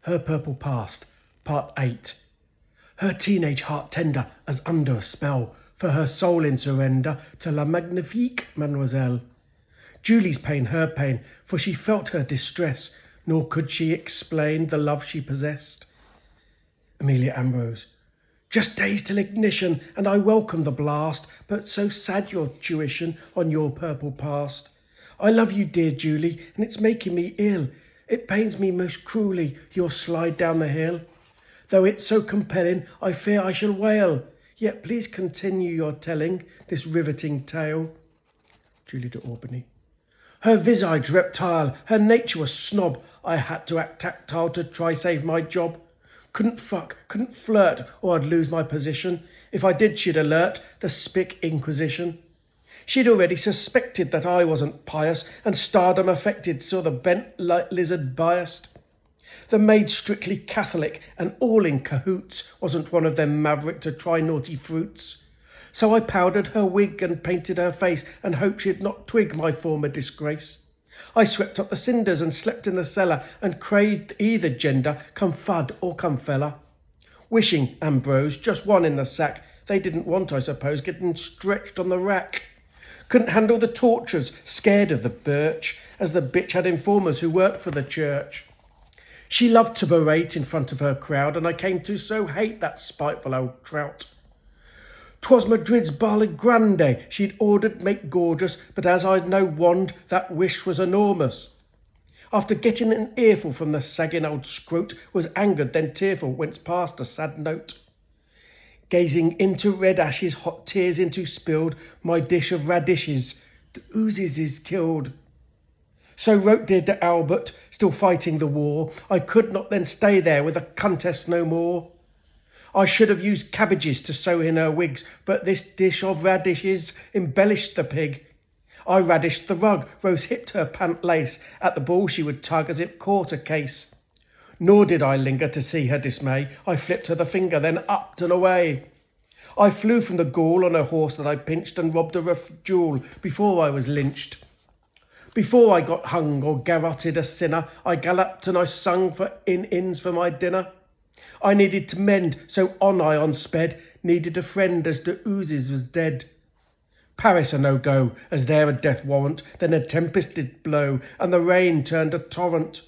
Her Purple Past, Part 8. Her teenage heart tender as under a spell, for her soul in surrender to La Magnifique Mademoiselle. Julie's pain, her pain, for she felt her distress, nor could she explain the love she possessed. Amelia Ambrose. Just days till ignition, and I welcome the blast, but so sad your tuition on your purple past. I love you, dear Julie, and it's making me ill. It pains me most cruelly, your slide down the hill. Though it's so compelling, I fear I shall wail. Yet please continue your telling this riveting tale. Julie de Albany. Her visage reptile, her nature was snob. I had to act tactile to try save my job. Couldn't fuck, couldn't flirt, or I'd lose my position. If I did, she'd alert the Spic Inquisition. She'd already suspected that I wasn't pious, and stardom affected, saw the bent like lizard biased. The maid strictly Catholic, and all in cahoots, wasn't one of them maverick to try naughty fruits. So I powdered her wig and painted her face, and hoped she'd not twig my former disgrace. I swept up the cinders and slept in the cellar, and craved either gender, come fud or come fella. Wishing, Ambrose, just one in the sack. They didn't want, I suppose, getting stretched on the rack. Couldn't handle the tortures, scared of the birch, as the bitch had informers who worked for the church. She loved to berate in front of her crowd, and I came to so hate that spiteful old trout. 'Twas Madrid's Barley Grande she'd ordered make gorgeous, but as I'd no wand, that wish was enormous. After getting an earful from the sagging old scrote, was angered then tearful, whence past a sad note. Gazing into red ashes, hot tears into spilled, my dish of radishes, the oozes is killed. So wrote dear de Albert, still fighting the war, I could not then stay there with a contest no more. I should have used cabbages to sew in her wigs, but this dish of radishes embellished the pig. I radished the rug, rose hipped her pant lace, at the ball she would tug as it caught a case. Nor did I linger to see her dismay, I flipped her the finger, then upped and away. I flew from the ghoul on a horse that I pinched, and robbed her of jewel before I was lynched. Before I got hung or garrotted a sinner, I galloped and I sung for inns for my dinner. I needed to mend, so on I sped, needed a friend as de oozes was dead. Paris a no-go, as there a death warrant, then a tempest did blow, and the rain turned a torrent.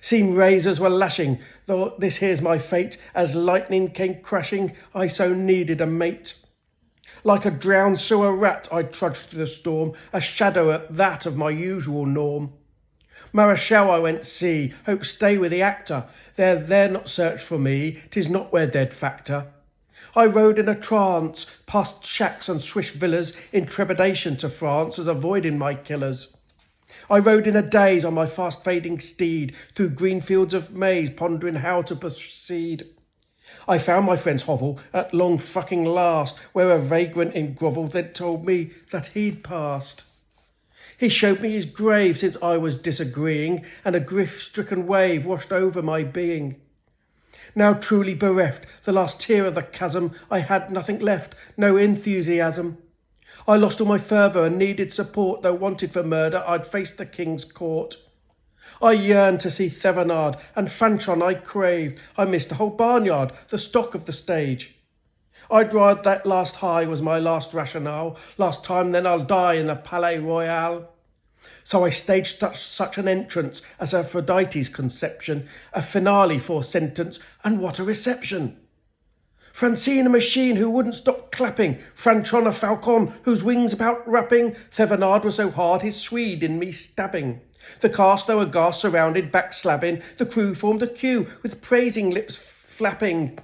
Seemed razors were lashing, though this here's my fate, as lightning came crashing, I so needed a mate. Like a drowned sewer rat I trudged through the storm, a shadow at that of my usual norm. Marechal I went see, hope stay with the actor, there not search for me, 'tis not where dead factor. I rode in a trance, past shacks and swish villas, in trepidation to France, as avoiding my killers. I rode in a daze on my fast-fading steed, through green fields of maize, pondering how to proceed. I found my friend's hovel at long fucking last, where a vagrant in grovel then told me that he'd passed. He showed me his grave since I was disagreeing, and a grief-stricken wave washed over my being. Now truly bereft, the last tear of the chasm, I had nothing left, no enthusiasm. I lost all my fervour and needed support, though wanted for murder, I'd face the king's court. I yearned to see Thevenard, and Fanchon I craved. I missed the whole barnyard, the stock of the stage. I'd ride that last high was my last rationale. Last time, then I'll die in the Palais Royal. So I staged such an entrance as Aphrodite's conception, a finale for sentence, and what a reception! Francine a machine who wouldn't stop clapping, Franchon a falcon whose wings about wrapping, Thevenard was so hard his Swede in me stabbing. The cast though aghast surrounded, backslabbing, the crew formed a queue with praising lips flapping.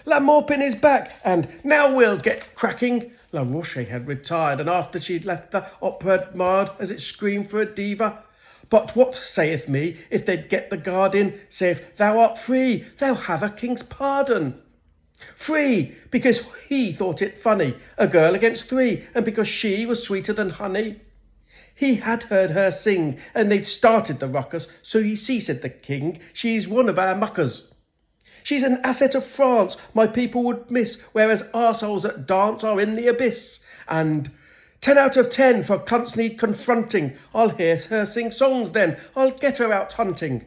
La Maupin is back, and now we'll get cracking. La Roche had retired, and after she'd left the opera marred as it screamed for a diva. But what saith me, if they'd get the guard in, saith, thou art free, thou have a king's pardon. Free, because he thought it funny, a girl against three, and because she was sweeter than honey. He had heard her sing, and they'd started the ruckus, so you see, said the king, she's one of our muckers. She's an asset of France my people would miss, whereas arseholes that dance are in the abyss. And 10 out of 10 for cunts need confronting. I'll hear her sing songs then, I'll get her out hunting.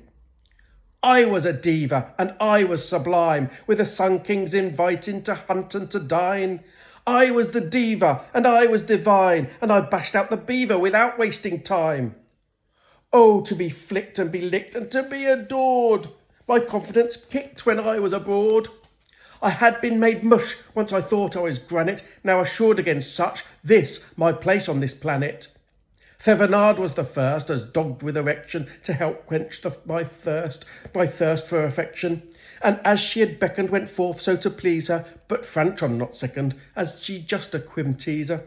I was a diva, and I was sublime, with the Sun Kings inviting to hunt and to dine. I was the diva, and I was divine, and I bashed out the beaver without wasting time. Oh, to be flicked and be licked and to be adored! My confidence kicked when I was abroad. I had been made mush once I thought I was granite, now assured against such, this my place on this planet. Thevenard was the first, as dogged with erection, to help quench my thirst for affection. And as she had beckoned, went forth so to please her, but Franchon not second, as she just a quim teaser.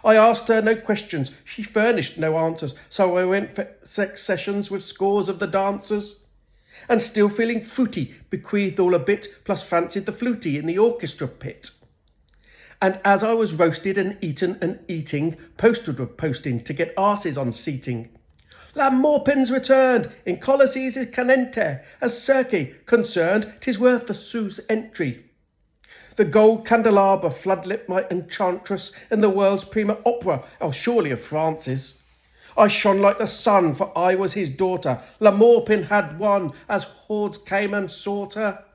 I asked her no questions, she furnished no answers, so I went for sessions with scores of the dancers. And still feeling fruity, bequeathed all a bit, plus fancied the fluty in the orchestra pit. And as I was roasted and eating, posted were posting to get arses on seating. La Maupin's returned, in Colosses is canente, as Circe concerned, 'tis worth the sou's entry. The gold candelabra floodlit my enchantress in the world's prima opera, surely of France's. I shone like the sun, for I was his daughter. La Maupin had won, as hordes came and sought her.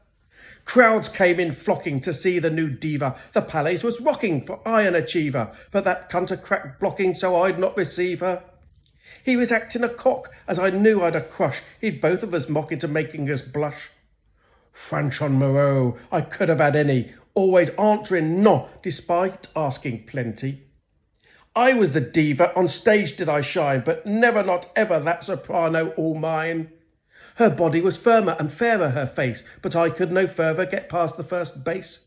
Crowds came in flocking to see the new diva. The Palais was rocking, for I an achiever, but that cunter cracked blocking, so I'd not receive her. He was acting a cock, as I knew I'd a crush. He'd both of us mock into making us blush. Franchon Moreau, I could have had any, always answering no, despite asking plenty. I was the diva, on stage did I shine, but never not ever that soprano all mine. Her body was firmer and fairer her face, but I could no further get past the first base.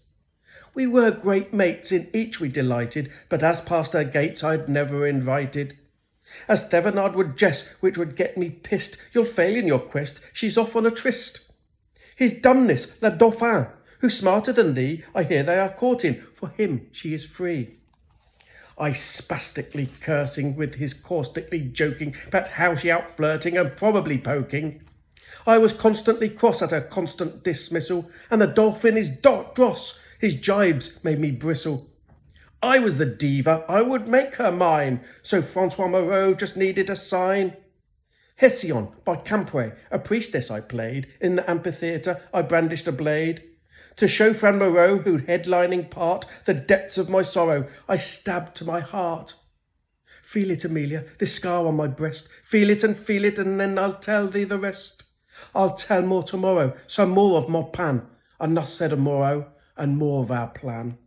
We were great mates, in each we delighted, but as past her gates I'd never invited. As Thevenard would jest, which would get me pissed, you'll fail in your quest, she's off on a tryst. His dumbness, la Dauphin, who's smarter than thee, I hear they are courting, for him she is free. I spastically cursing, with his caustically joking, about how she out flirting and probably poking. I was constantly cross at her constant dismissal, and the Dauphin is dross, his jibes made me bristle. I was the diva, I would make her mine, so Francois Moreau just needed a sign. Hesione, by Campre, a priestess I played, in the amphitheatre I brandished a blade. To show Fran Moreau, who'd headlining part, the depths of my sorrow, I stabbed to my heart. Feel it, Amelia, this scar on my breast, feel it, and then I'll tell thee the rest. I'll tell more tomorrow, some more of Maupin, enough said of Moreau, and more of our plan.